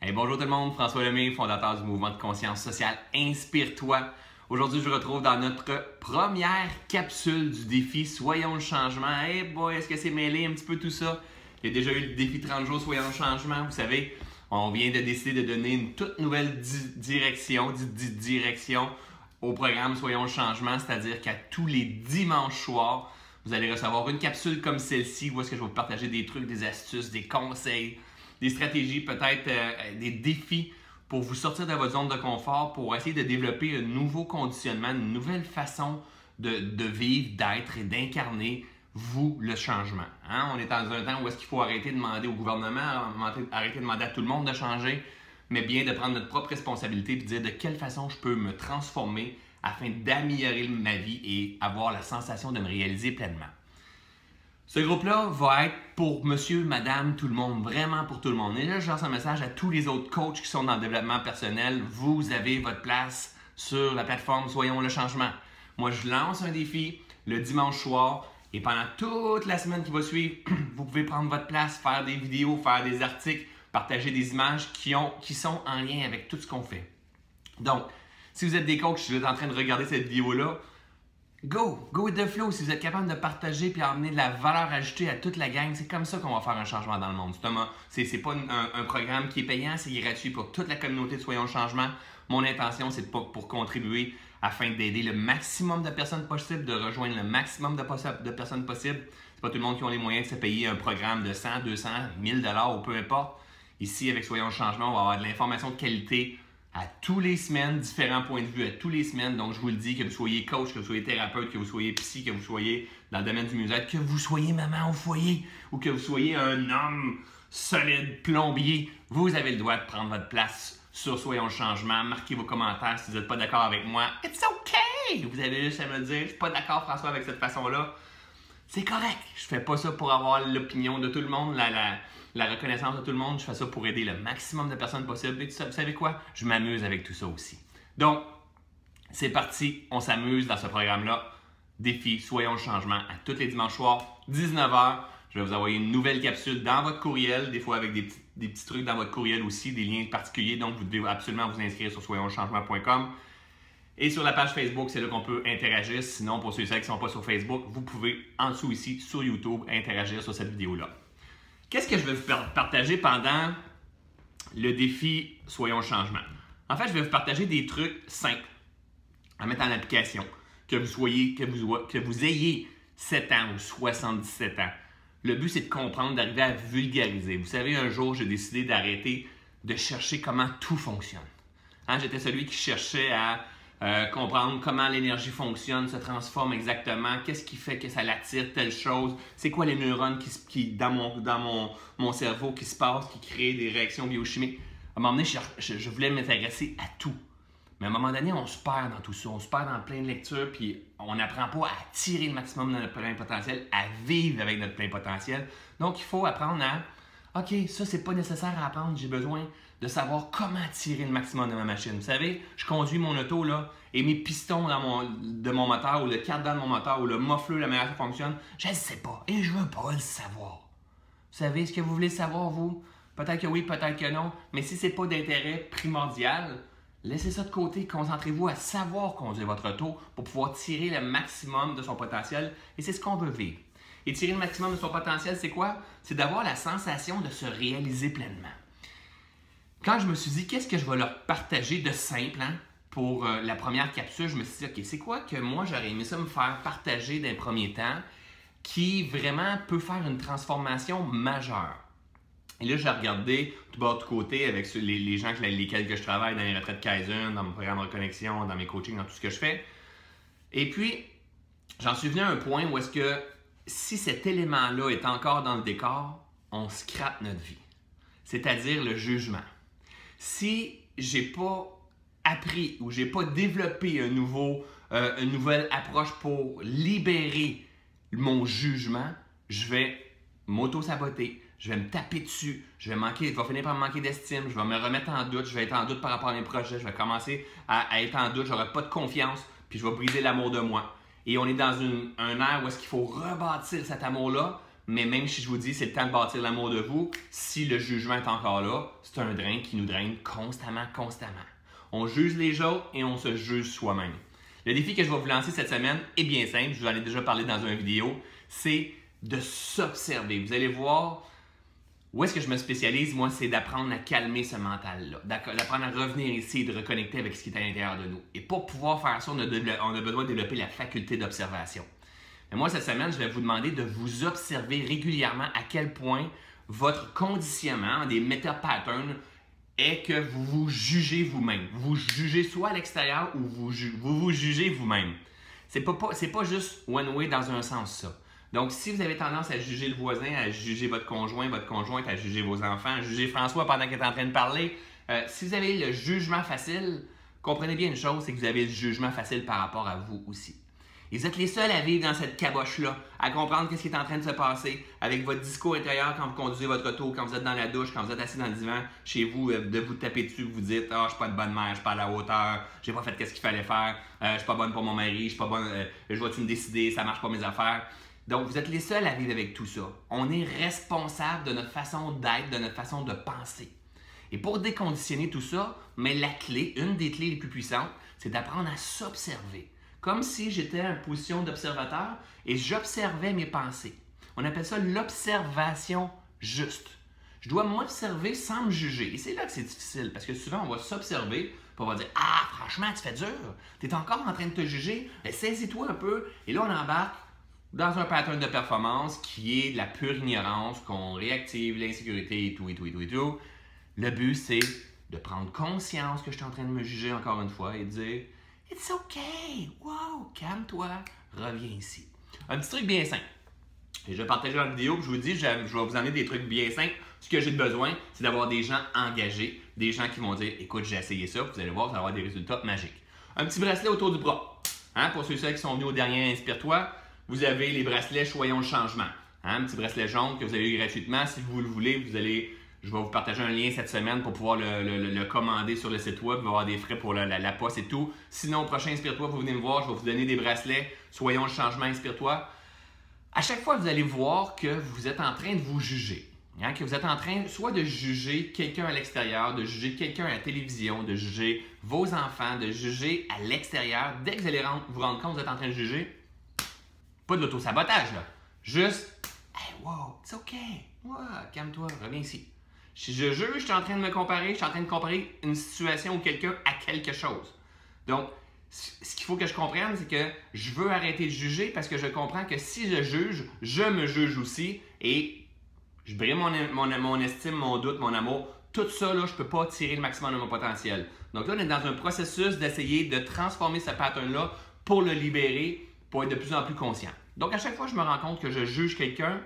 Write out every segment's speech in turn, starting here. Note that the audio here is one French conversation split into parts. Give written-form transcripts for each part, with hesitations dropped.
Hey, bonjour tout le monde, François Lemay, fondateur du mouvement de conscience sociale Inspire-toi. Aujourd'hui, je vous retrouve dans notre première capsule du défi Soyons le changement. Hey boy, est-ce que c'est mêlé un petit peu tout ça? Il y a déjà eu le défi 30 jours Soyons le changement. Vous savez, on vient de décider de donner une toute nouvelle direction au programme Soyons le changement, c'est-à-dire qu'à tous les dimanches soirs, vous allez recevoir une capsule comme celle-ci où est-ce que je vais vous partager des trucs, des astuces, des conseils, des stratégies, peut-être des défis pour vous sortir de votre zone de confort, pour essayer de développer un nouveau conditionnement, une nouvelle façon de vivre, d'être et d'incarner, vous, le changement. Hein? On est dans un temps où est-ce qu'il faut arrêter de demander au gouvernement, arrêter de demander à tout le monde de changer, mais bien de prendre notre propre responsabilité et de dire de quelle façon je peux me transformer afin d'améliorer ma vie et avoir la sensation de me réaliser pleinement. Ce groupe-là va être pour monsieur, madame, tout le monde, vraiment pour tout le monde. Et là, je lance un message à tous les autres coachs qui sont dans le développement personnel. Vous avez votre place sur la plateforme Soyons le changement. Moi, je lance un défi le dimanche soir et pendant toute la semaine qui va suivre, vous pouvez prendre votre place, faire des vidéos, faire des articles, partager des images qui sont en lien avec tout ce qu'on fait. Donc, si vous êtes des coachs, si vous êtes en train de regarder cette vidéo-là, go with the flow. Si vous êtes capable de partager et d'amener de la valeur ajoutée à toute la gang, c'est comme ça qu'on va faire un changement dans le monde. C'est pas un programme qui est payant, c'est gratuit pour toute la communauté de Soyons le changement. Mon intention, c'est pour contribuer afin d'aider le maximum de personnes possible, de rejoindre le maximum de personnes possible. C'est pas tout le monde qui a les moyens de se payer un programme de 100, 200, 1000 $ ou peu importe. Ici, avec Soyons le changement, on va avoir de l'information de qualité à tous les semaines, différents points de vue à tous les semaines. Donc, je vous le dis, que vous soyez coach, que vous soyez thérapeute, que vous soyez psy, que vous soyez dans le domaine du mieux-être, que vous soyez maman au foyer ou que vous soyez un homme solide, plombier, vous avez le droit de prendre votre place sur Soyons le changement. Marquez vos commentaires si vous n'êtes pas d'accord avec moi. It's okay! Vous avez juste à me dire, je suis pas d'accord, François, avec cette façon-là. C'est correct. Je fais pas ça pour avoir l'opinion de tout le monde, la reconnaissance de tout le monde. Je fais ça pour aider le maximum de personnes possible. Et vous savez quoi? Je m'amuse avec tout ça aussi. Donc, c'est parti. On s'amuse dans ce programme-là. Défi, Soyons le changement à tous les dimanches soirs, 19 h. Je vais vous envoyer une nouvelle capsule dans votre courriel, des fois avec des petits trucs dans votre courriel aussi, des liens particuliers. Donc, vous devez absolument vous inscrire sur soyonschangement.com. Et sur la page Facebook, c'est là qu'on peut interagir. Sinon, pour ceux et celles qui ne sont pas sur Facebook, vous pouvez en dessous ici, sur YouTube, interagir sur cette vidéo-là. Qu'est-ce que je vais vous partager pendant le défi Soyons le changement? En fait, je vais vous partager des trucs simples à mettre en application, que vous ayez 7 ans ou 77 ans. Le but, c'est de comprendre, d'arriver à vulgariser. Vous savez, un jour, j'ai décidé d'arrêter de chercher comment tout fonctionne. Hein, j'étais celui qui cherchait à comprendre comment l'énergie fonctionne, se transforme exactement, qu'est-ce qui fait que ça l'attire, telle chose, c'est quoi les neurones qui dans mon cerveau qui se passent, qui créent des réactions biochimiques. À un moment donné, je voulais m'intéresser à tout. Mais à un moment donné, on se perd dans tout ça, on se perd dans plein de lectures, puis on n'apprend pas à tirer le maximum de notre plein potentiel, à vivre avec notre plein potentiel. Donc, il faut apprendre à, OK, ça, c'est pas nécessaire à apprendre, j'ai besoin de savoir comment tirer le maximum de ma machine. Vous savez, je conduis mon auto là, et mes pistons de mon moteur, ou le cardan de mon moteur, ou le muffler, la manière que ça fonctionne, je ne sais pas et je veux pas le savoir. Vous savez ce que vous voulez savoir, vous? Peut-être que oui, peut-être que non, mais si ce n'est pas d'intérêt primordial, laissez ça de côté, concentrez-vous à savoir conduire votre auto pour pouvoir tirer le maximum de son potentiel, et c'est ce qu'on veut vivre. Et tirer le maximum de son potentiel, c'est quoi? C'est d'avoir la sensation de se réaliser pleinement. Quand je me suis dit, qu'est-ce que je vais leur partager de simple pour la première capsule, je me suis dit, OK, c'est quoi que moi, j'aurais aimé ça me faire partager d'un premier temps qui vraiment peut faire une transformation majeure. Et là, j'ai regardé tout bas de côté avec les gens avec lesquels je travaille dans les retraites Kaizen, dans mon programme de reconnexion, dans mes coachings, dans tout ce que je fais. Et puis, j'en suis venu à un point où est-ce que si cet élément-là est encore dans le décor, on scrape notre vie. C'est-à-dire le jugement. Si je n'ai pas appris ou je n'ai pas développé une nouvelle approche pour libérer mon jugement, je vais m'auto-saboter, je vais me taper dessus, je vais finir par me manquer d'estime, je vais me remettre en doute, je vais être en doute par rapport à mes projets, je vais commencer à être en doute, je n'aurai pas de confiance, puis je vais briser l'amour de moi. Et on est dans un air où est-ce qu'il faut rebâtir cet amour-là, mais même si je vous dis c'est le temps de bâtir l'amour de vous, si le jugement est encore là, c'est un drain qui nous draine constamment. On juge les autres et on se juge soi-même. Le défi que je vais vous lancer cette semaine est bien simple, je vous en ai déjà parlé dans une vidéo, c'est de s'observer. Vous allez voir, où est-ce que je me spécialise? Moi, c'est d'apprendre à calmer ce mental-là, d'apprendre à revenir ici et de reconnecter avec ce qui est à l'intérieur de nous. Et pour pouvoir faire ça, on a besoin de développer la faculté d'observation. Mais moi, cette semaine, je vais vous demander de vous observer régulièrement à quel point votre conditionnement, des meta-patterns, est que vous vous jugez vous-même. Vous jugez soit à l'extérieur ou vous vous jugez vous-même. C'est pas juste one way dans un sens, ça. Donc, si vous avez tendance à juger le voisin, à juger votre conjointe, à juger vos enfants, à juger François pendant qu'il est en train de parler, si vous avez le jugement facile, comprenez bien une chose, c'est que vous avez le jugement facile par rapport à vous aussi. Et vous êtes les seuls à vivre dans cette caboche-là, à comprendre ce qui est en train de se passer avec votre discours intérieur quand vous conduisez votre auto, quand vous êtes dans la douche, quand vous êtes assis dans le divan chez vous, de vous taper dessus, vous dites « Ah, je suis pas de bonne mère, je suis pas à la hauteur, j'ai pas fait ce qu'il fallait faire, je suis pas bonne pour mon mari, je suis pas bonne, je dois-tu me décider, ça marche pas mes affaires. » Donc, vous êtes les seuls à vivre avec tout ça. On est responsable de notre façon d'être, de notre façon de penser. Et pour déconditionner tout ça, mais la clé, une des clés les plus puissantes, c'est d'apprendre à s'observer. Comme si j'étais en position d'observateur et j'observais mes pensées. On appelle ça l'observation juste. Je dois m'observer sans me juger. Et c'est là que c'est difficile, parce que souvent, on va s'observer, puis on va dire « Ah, franchement, tu fais dur. Tu es encore en train de te juger. Saisis-toi un peu. » Et là, on embarque dans un pattern de performance qui est la pure ignorance, qu'on réactive l'insécurité et tout. Le but, c'est de prendre conscience que je suis en train de me juger encore une fois et de dire « It's okay! Wow! Calme-toi! Reviens ici. » Un petit truc bien simple. Et je vais partager dans la vidéo, puis je vous dis, je vais vous emmener des trucs bien simples. Ce que j'ai besoin, c'est d'avoir des gens engagés, des gens qui vont dire « Écoute, j'ai essayé ça, vous allez voir, vous allez avoir des résultats magiques. » Un petit bracelet autour du bras. Hein? Pour ceux qui sont venus au dernier Inspire-toi, vous avez les bracelets Choyons le changement. Hein? Un petit bracelet jaune que vous avez eu gratuitement. Si vous le voulez, je vais vous partager un lien cette semaine pour pouvoir le commander sur le site web. Il va y avoir des frais pour la poste et tout. Sinon, au prochain Inspire-toi, vous venez me voir. Je vais vous donner des bracelets Soyons le changement, Inspire-toi. À chaque fois, vous allez voir que vous êtes en train de vous juger. Hein? Que vous êtes en train soit de juger quelqu'un à l'extérieur, de juger quelqu'un à la télévision, de juger vos enfants, de juger à l'extérieur. Dès que vous allez vous rendre compte que vous êtes en train de juger, pas de l'auto-sabotage, là. Juste, hey, wow, it's OK. Wow, calme-toi, reviens ici. Si je juge, je suis en train de me comparer, je suis en train de comparer une situation ou quelqu'un à quelque chose. Donc, ce qu'il faut que je comprenne, c'est que je veux arrêter de juger parce que je comprends que si je juge, je me juge aussi et je brille mon estime, mon doute, mon amour. Tout ça, là, je ne peux pas tirer le maximum de mon potentiel. Donc là, on est dans un processus d'essayer de transformer ce pattern-là pour le libérer, pour être de plus en plus conscient. Donc, à chaque fois que je me rends compte que je juge quelqu'un,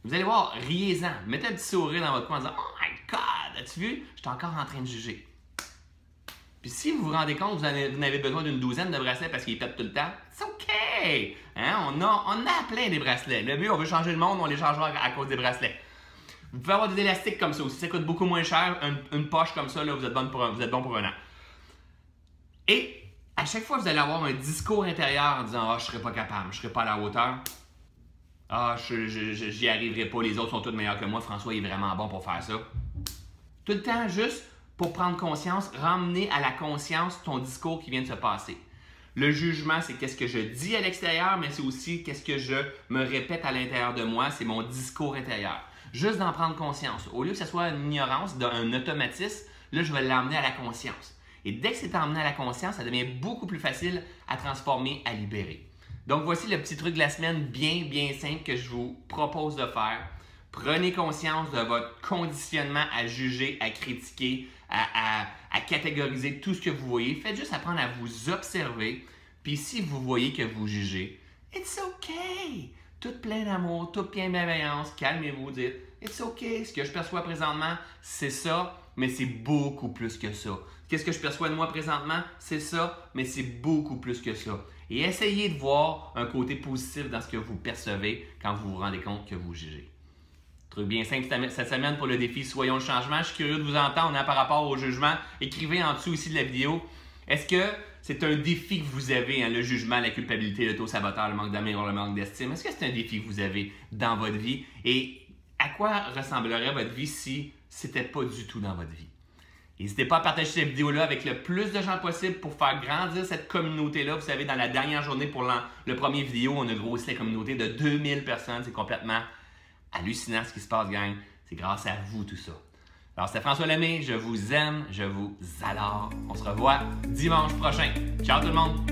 vous allez voir, riez-en. Mettez un petit sourire dans votre coin en disant « Oh my God! As-tu vu? Je suis encore en train de juger. » Puis si vous vous rendez compte que vous avez besoin d'une douzaine de bracelets parce qu'ils pètent tout le temps, c'est OK! Hein? On a plein des bracelets. Le but, on veut changer le monde, on les changera à cause des bracelets. Vous pouvez avoir des élastiques comme ça aussi. Ça coûte beaucoup moins cher. Une poche comme ça, là, vous êtes bon pour un an. Et à chaque fois, vous allez avoir un discours intérieur en disant « Ah, je ne serai pas capable, je ne serai pas à la hauteur. Ah, j'y arriverai pas, les autres sont tous meilleurs que moi, François est vraiment bon pour faire ça. » Tout le temps, juste pour prendre conscience, ramener à la conscience ton discours qui vient de se passer. Le jugement, c'est qu'est-ce que je dis à l'extérieur, mais c'est aussi qu'est-ce que je me répète à l'intérieur de moi, c'est mon discours intérieur. Juste d'en prendre conscience. Au lieu que ce soit une ignorance, un automatisme, là, je vais l'emmener à la conscience. Et dès que c'est emmené à la conscience, ça devient beaucoup plus facile à transformer, à libérer. Donc, voici le petit truc de la semaine bien simple que je vous propose de faire. Prenez conscience de votre conditionnement à juger, à critiquer, à catégoriser tout ce que vous voyez. Faites juste apprendre à vous observer. Puis si vous voyez que vous jugez, « It's OK! » Tout plein d'amour, toute plein de bienveillance. Calmez-vous, dites « It's OK! Ce que je perçois présentement, c'est ça, mais c'est beaucoup plus que ça. Qu'est-ce que je perçois de moi présentement? C'est ça, mais c'est beaucoup plus que ça. » Et essayez de voir un côté positif dans ce que vous percevez quand vous vous rendez compte que vous jugez. Truc bien simple cette semaine pour le défi Soyons le changement. Je suis curieux de vous entendre par rapport au jugement. Écrivez en dessous ici de la vidéo. Est-ce que c'est un défi que vous avez, hein, le jugement, la culpabilité, l'auto-saboteur, le manque d'amour, le manque d'estime. Est-ce que c'est un défi que vous avez dans votre vie? Et à quoi ressemblerait votre vie si c'était pas du tout dans votre vie? N'hésitez pas à partager cette vidéo-là avec le plus de gens possible pour faire grandir cette communauté-là. Vous savez, dans la dernière journée pour le premier vidéo, on a grossi la communauté de 2000 personnes. C'est complètement hallucinant ce qui se passe, gang. C'est grâce à vous tout ça. Alors, c'était François Lemay. Je vous aime, je vous adore. On se revoit dimanche prochain. Ciao tout le monde!